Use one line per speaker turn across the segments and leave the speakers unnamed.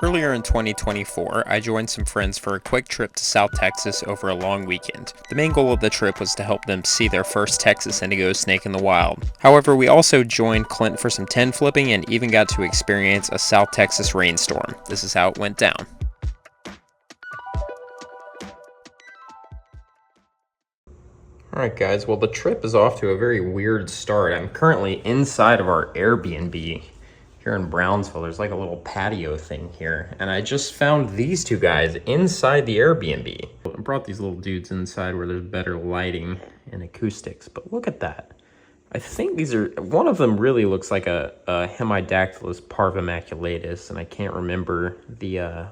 Earlier in 2024, I joined some friends for a quick trip to South Texas over a long weekend. The main goal of the trip was to help them see their first Texas Indigo snake in the wild. However, we also joined Clint for some 10 flipping and even got to experience a South Texas rainstorm. This is how it went down. Alright guys, well the trip is off to a very weird start. I'm currently inside of our Airbnb here in Brownsville. There's like a little patio thing here, and I just found these two guys inside the Airbnb. I brought these little dudes inside where there's better lighting and acoustics, but look at that. I think these are, one of them really looks like a Hemidactylus parvimaculatus, and I can't remember the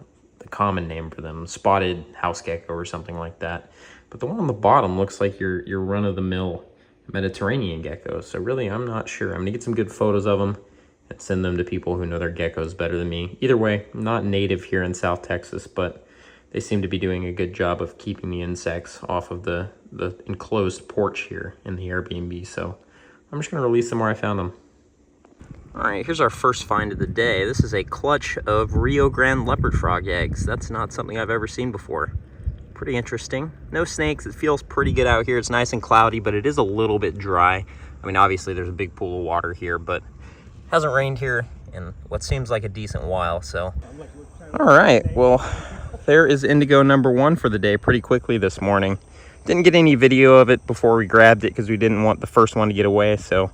common name for them, spotted house gecko or something like that. But the one on the bottom looks like your run-of-the-mill Mediterranean gecko. So really, I'm not sure. I'm gonna get some good photos of them and send them to people who know their geckos better than me. Either way, I'm not native here in South Texas, but they seem to be doing a good job of keeping the insects off of the enclosed porch here in the Airbnb. So I'm just gonna release them where I found them. All right, here's our first find of the day. This is a clutch of Rio Grande leopard frog eggs. That's not something I've ever seen before. Pretty interesting. No snakes. It feels pretty good out here. It's nice and cloudy, but it is a little bit dry. I mean, obviously there's a big pool of water here, but hasn't rained here in what seems like a decent while, so. All right, well, there is Indigo number one for the day pretty quickly this morning. Didn't get any video of it before we grabbed it because we didn't want the first one to get away, so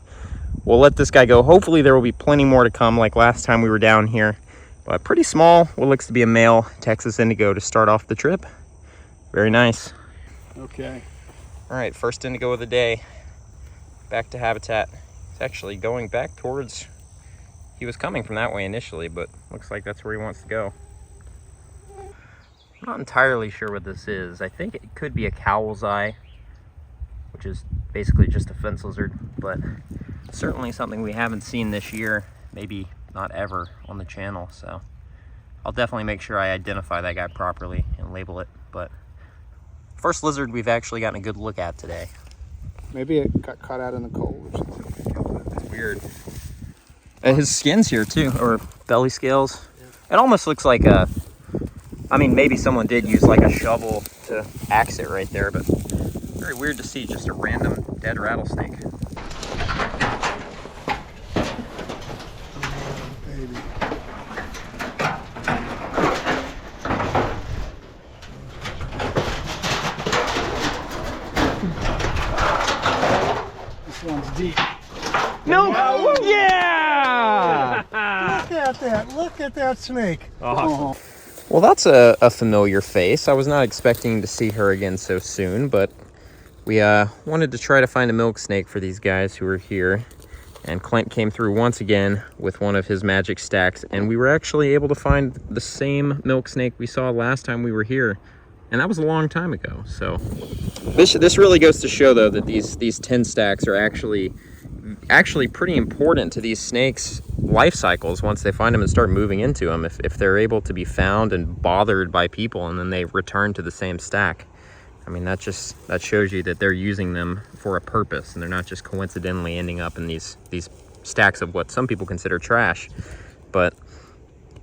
we'll let this guy go. Hopefully there will be plenty more to come like last time we were down here. But pretty small, what looks to be a male Texas Indigo to start off the trip. Very nice.
Okay.
All right, first Indigo of the day. Back to habitat. It's actually going back towards, he was coming from that way initially, but looks like that's where he wants to go. I'm not entirely sure what this is. I think it could be a cowl's eye, which is basically just a fence lizard, but certainly something we haven't seen this year, maybe not ever on the channel. So I'll definitely make sure I identify that guy properly and label it. But first lizard we've actually gotten a good look at today.
Maybe it got caught out in the cold or something.
It's weird. And his skin's here too, or belly scales. Yeah. It almost looks like a, I mean, maybe someone did use like a shovel to axe it right there, but very weird to see just a random dead rattlesnake.
Baby. This one's deep.
No! Yeah!
Look at that snake.
Oh. Well, that's a familiar face. I was not expecting to see her again so soon, but we wanted to try to find a milk snake for these guys who were here. And Clint came through once again with one of his magic stacks, and we were actually able to find the same milk snake we saw last time we were here. And that was a long time ago. So this really goes to show, though, that these 10 stacks are actually pretty important to these snakes' life cycles once they find them and start moving into them. If they're able to be found and bothered by people and then they return to the same stack, I mean, that shows you that they're using them for a purpose and they're not just coincidentally ending up in these stacks of what some people consider trash. But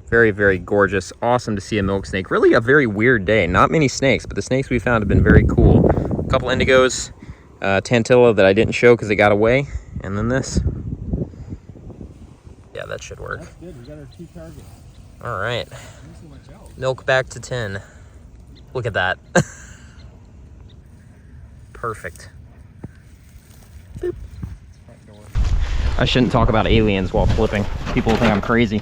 very, very gorgeous. Awesome to see a milk snake. Really a very weird day. Not many snakes, but the snakes we found have been very cool. A couple indigos, Tantilla that I didn't show because it got away, and then this. Yeah, that should work.
That's good. We got our 2 targets.
All right. Milk back to 10. Look at that. Perfect. Boop. I shouldn't talk about aliens while flipping. People think I'm crazy.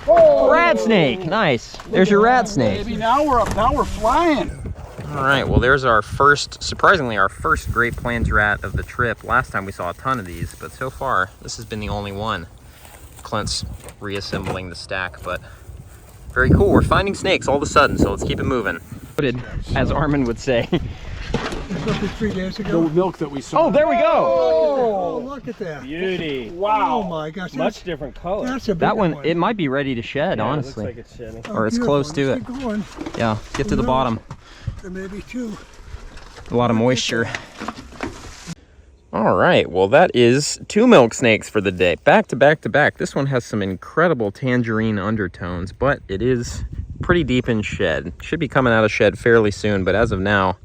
Oh, rat snake. Nice. There's your rat snake.
Baby, now we're flying.
All right, well, there's our first, surprisingly, our first Great Plains rat of the trip. Last time we saw a ton of these, but so far, this has been the only one. Clint's reassembling the stack, but very cool. We're finding snakes all of a sudden, so let's keep it moving. As Armin would say.
Roughly 3 days ago. The milk that we saw.
Oh, there we go.
Oh, look at that.
Beauty.
Wow. Oh my gosh.
Much different color.
That's a big
that one, it might be ready to shed, honestly.
It looks like it's shedding.
Or it's close to it. Yeah, get to the bottom.
There may be 2.
A lot of moisture. All right, well, that is 2 milk snakes for the day. Back to back to back. This one has some incredible tangerine undertones, but it is pretty deep in shed. Should be coming out of shed fairly soon, but as of now,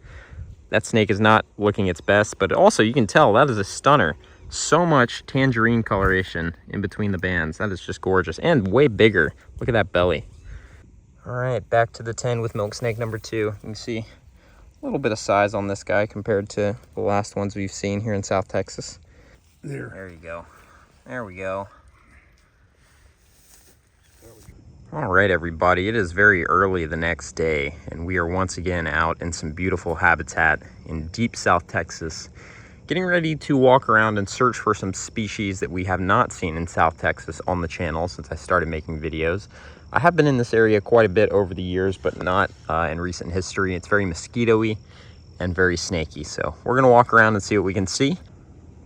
that snake is not looking its best. But also, you can tell that is a stunner. So much tangerine coloration in between the bands. That is just gorgeous and way bigger. Look at that belly. All right, back to the 10 with milk snake number 2. You can see a little bit of size on this guy compared to the last ones we've seen here in South Texas. There you go. There we go. All right, everybody, it is very early the next day, and we are once again out in some beautiful habitat in deep South Texas, getting ready to walk around and search for some species that we have not seen in South Texas on the channel since I started making videos. I have been in this area quite a bit over the years, but not in recent history. It's very mosquito-y and very snaky, so we're gonna walk around and see what we can see.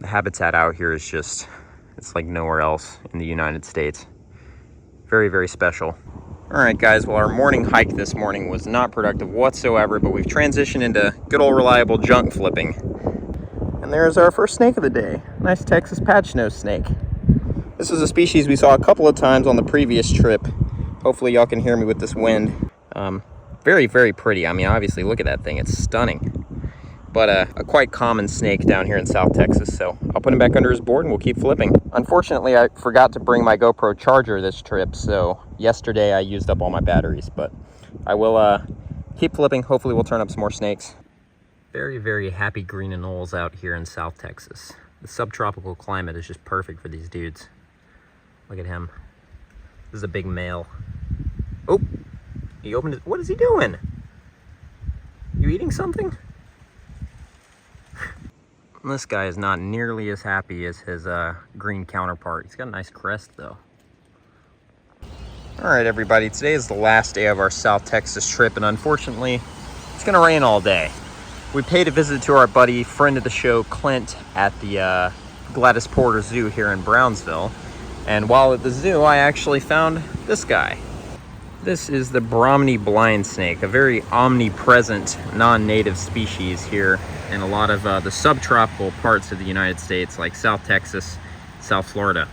The habitat out here is just, it's like nowhere else in the United States. Very, very special. All right, guys, well, our morning hike this morning was not productive whatsoever, but we've transitioned into good old reliable junk flipping. And there's our first snake of the day. Nice Texas patch nose snake. This is a species we saw a couple of times on the previous trip. Hopefully y'all can hear me with this wind. Very, very pretty. I mean, obviously, look at that thing. It's stunning. But a quite common snake down here in South Texas. So I'll put him back under his board and we'll keep flipping. Unfortunately, I forgot to bring my GoPro charger this trip. So yesterday I used up all my batteries. But I will keep flipping. Hopefully we'll turn up some more snakes. Very, very happy green anoles out here in South Texas. The subtropical climate is just perfect for these dudes. Look at him. This is a big male. Oh, he opened it. What is he doing? You eating something? This guy is not nearly as happy as his green counterpart. He's got a nice crest though. All right, everybody, today is the last day of our South Texas trip, and unfortunately, it's gonna rain all day. We paid a visit to our buddy, friend of the show, Clint, at the Gladys Porter Zoo here in Brownsville. And while at the zoo, I actually found this guy. This is the Brahminy blind snake, a very omnipresent non-native species here in a lot of the subtropical parts of the United States, like South Texas, South Florida.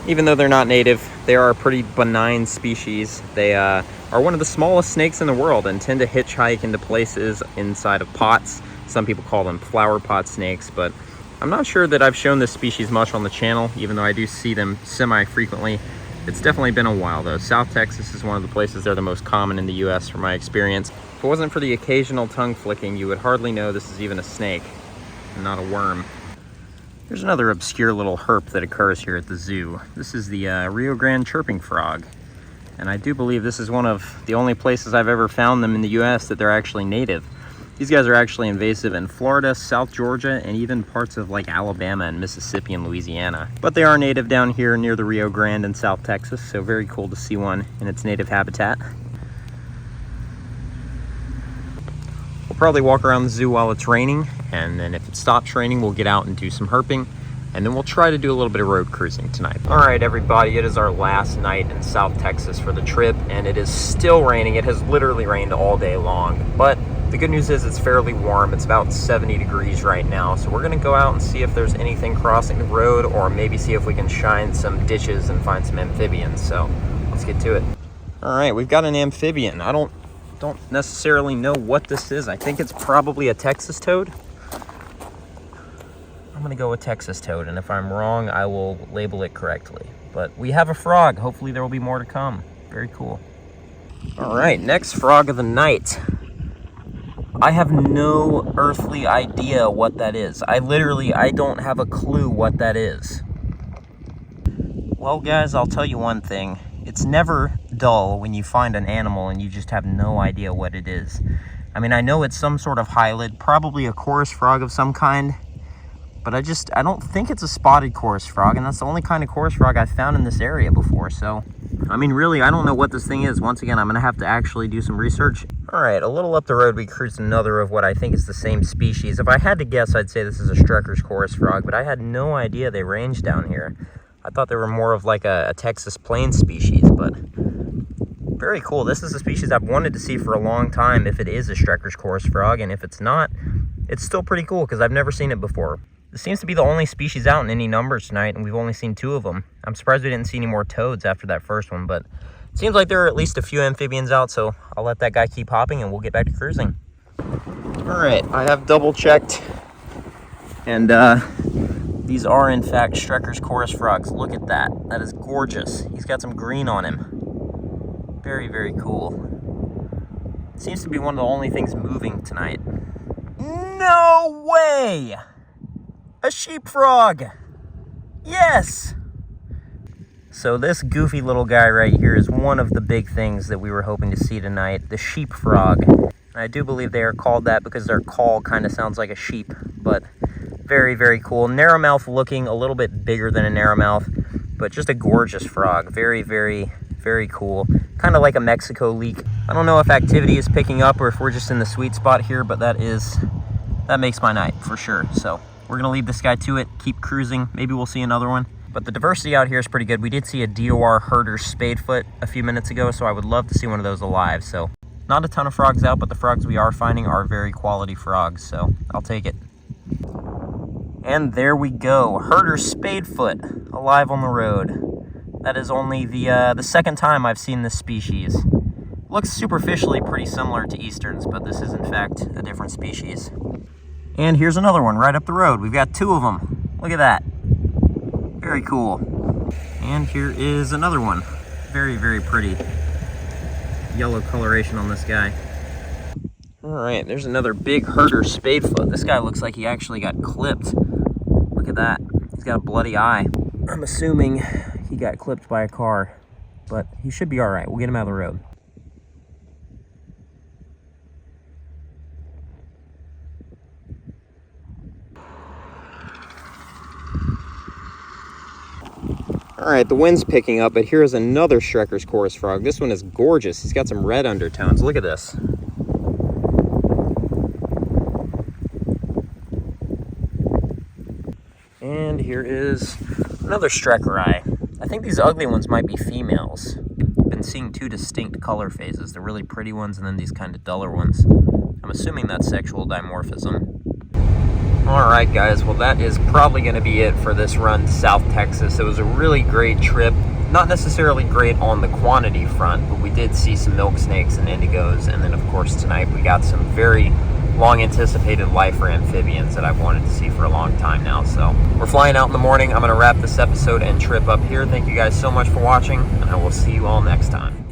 Even though they're not native, they are a pretty benign species. They are one of the smallest snakes in the world and tend to hitchhike into places inside of pots. Some people call them flower pot snakes, but I'm not sure that I've shown this species much on the channel, even though I do see them semi-frequently. It's definitely been a while though. South Texas is one of the places they're the most common in the US from my experience. If it wasn't for the occasional tongue flicking, you would hardly know this is even a snake and not a worm. There's another obscure little herp that occurs here at the zoo. This is the Rio Grande chirping frog. And I do believe this is one of the only places I've ever found them in the US that they're actually native. These guys are actually invasive in Florida, South Georgia, and even parts of like Alabama and Mississippi and Louisiana. But they are native down here near the Rio Grande in South Texas, so very cool to see one in its native habitat. We'll probably walk around the zoo while it's raining, and then if it stops raining, we'll get out and do some herping, and then we'll try to do a little bit of road cruising tonight. All right, everybody, it is our last night in South Texas for the trip, and it is still raining. It has literally rained all day long, but the good news is it's fairly warm. It's about 70 degrees right now, so we're gonna go out and see if there's anything crossing the road, or maybe see if we can shine some ditches and find some amphibians. So let's get to it. All right, we've got an amphibian. I don't necessarily know what this is. I think it's probably a Texas toad. I'm gonna go with Texas toad, and if I'm wrong, I will label it correctly. But we have a frog. Hopefully there will be more to come. Very cool. All right, next frog of the night. I have no earthly idea what that is. I don't have a clue what that is. Well, guys, I'll tell you one thing. It's never dull when you find an animal and you just have no idea what it is. I mean, I know it's some sort of hylid, probably a chorus frog of some kind, but I don't think it's a spotted chorus frog, and that's the only kind of chorus frog I've found in this area before. So, I mean, really, I don't know what this thing is. Once again, I'm gonna have to actually do some research. All right, a little up the road, we cruised another of what I think is the same species. If I had to guess, I'd say this is a Strecker's chorus frog, but I had no idea they ranged down here. I thought they were more of like a Texas plains species, but very cool. This is a species I've wanted to see for a long time if it is a Strecker's chorus frog, and if it's not, it's still pretty cool because I've never seen it before. This seems to be the only species out in any numbers tonight, and we've only seen 2 of them. I'm surprised we didn't see any more toads after that first one, but it seems like there are at least a few amphibians out, so I'll let that guy keep hopping and we'll get back to cruising. All right, I have double checked, and these are in fact Strecker's chorus frogs. Look at that. That is gorgeous. He's got some green on him. Very, very cool. Seems to be one of the only things moving tonight. No way! A sheep frog! Yes! So this goofy little guy right here is one of the big things that we were hoping to see tonight, the sheep frog. And I do believe they are called that because their call kind of sounds like a sheep, but very, very cool. Narrowmouth looking a little bit bigger than a narrowmouth, but just a gorgeous frog. Very, very, very cool. Kind of like a Mexico leek. I don't know if activity is picking up or if we're just in the sweet spot here, but that makes my night for sure. So we're gonna leave this guy to it, keep cruising. Maybe we'll see another one. But the diversity out here is pretty good. We did see a DOR herder spadefoot a few minutes ago, so I would love to see one of those alive. So not a ton of frogs out, but the frogs we are finding are very quality frogs, so I'll take it. And there we go, herder spadefoot alive on the road. That is only the second time I've seen this species. Looks superficially pretty similar to Easterns, but this is in fact a different species. And here's another one right up the road. We've got 2 of them. Look at that. Very cool. And here is another one. Very, very pretty. Yellow coloration on this guy. All right, there's another big herder spadefoot. This guy looks like he actually got clipped. Look at that. He's got a bloody eye. I'm assuming he got clipped by a car, but he should be all right. We'll get him out of the road. All right, the wind's picking up, but here's another Strecker's chorus frog. This one is gorgeous. He's got some red undertones. Look at this. And here is another Strecker eye. I think these ugly ones might be females. I've been seeing 2 distinct color phases. The really pretty ones and then these kind of duller ones. I'm assuming that's sexual dimorphism. Alright guys, well that is probably going to be it for this run to South Texas. It was a really great trip. Not necessarily great on the quantity front, but we did see some milk snakes and indigos, and then of course tonight we got some very long anticipated lifer amphibians that I've wanted to see for a long time now. So we're flying out in the morning. I'm going to wrap this episode and trip up here. Thank you guys so much for watching, and I will see you all next time.